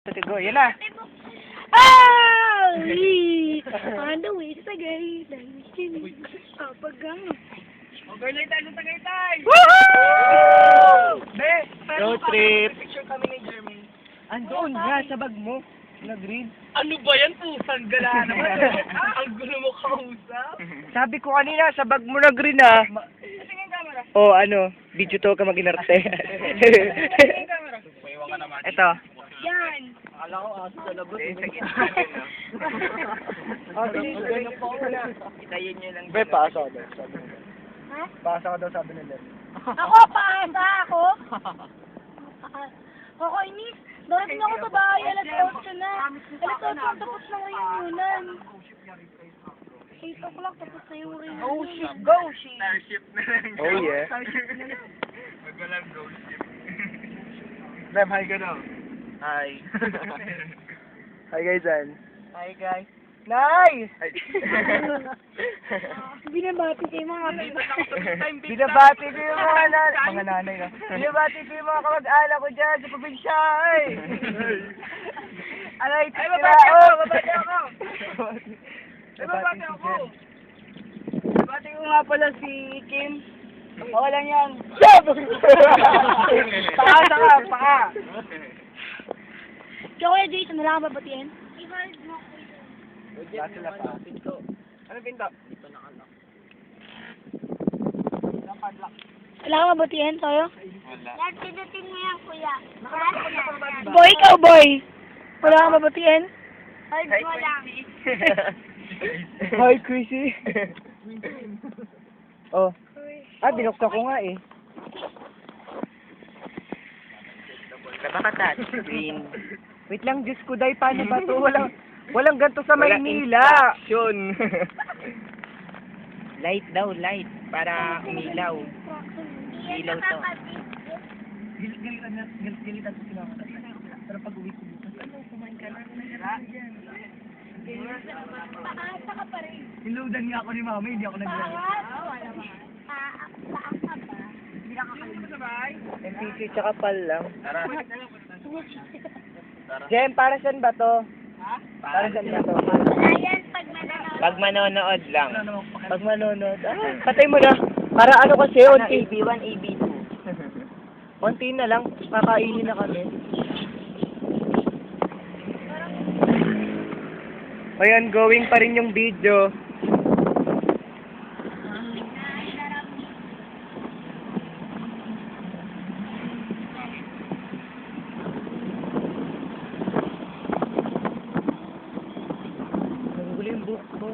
Tigo, yan na. Ah! On the way sa Tagay. Pagang. Overlay tayo sa Tagaytay! Woohoo! Be! Road trip. Picture kami ni Jeremy. Andun nga, sa bag mo. Na green. Ano ba yan? Pusang gala naman. Ang gulo mo kausap. Sabi ko kanina, sa bag mo na green ah. Tingin camera. Oh, ano, video to ka maginarte. Tingin camera. Paiwan ka naman. Ito. Yan. Akala ko aso sa labas. Oh, sige, Ganyan po ako na. Itayin nyo lang. Be, paasa ka daw, sabi nila. Ha? Paasa ka daw, sabi nila. Ako, paasa ako. Ako, inis. Darating ako sa bahay, alas 8 na. Alas 8 tapos na ngayon yunan. 8 o'clock tapos na yung rin. Oh shit, go shit. Starship na lang. Oh, yeah. Magwalang go ship. Lem, hi ka daw. Hi. Hi guys, An. Hi guys. Nice! Binabati kayo mga Binabati ko yung mga nanay no? Binabati ko yung mga kamag-anak ko dyan sa probinsya, ay! Alay, Ay, babati ako! Babati ako! Ay, babati ako! Babati ko nga pala si Kim. Oo lang yan. Paasa ka, paa! Ikaw kaya Jason, wala kang babatiin? Lahat sila pa. Pinto. Ano pinto? Dito nakalak. Padlock. Wala kang babatiin, sa'yo? Wala. Lahat pinutin mo yan, kuya. Boy, ikaw boy. Wala kang babatiin? Ay, wala. Hi, Chrissy. Oh. Ah, binuksan ko nga eh. Kabakatat. Green. Wait lang, Diyos ko, day, paano ba to? Walang ganito sa Maynila. Yun. Light daw, light. Para umilaw. Ilaw to. Galitan ko sila. Pero pag uwi ko bukas, ano, kumain ka lang. Paasa ka pa rin. Niludan nga ako ni Mama, hindi ako nag-vlog. Paasa ka ba? Hindi ka kakalimutan. MPC tsaka pal lang. Tara. Jem, para saan ba to? Para saan ba to? Ayan, pag mananood. Pag manonood lang. Pag manonood. Ah, patay mo na. Para ano kasi, onti. AB1, AB2. Onti na lang. Kakainin na kami. Ayan, going pa rin yung video. Nagugulo yung buhok ko.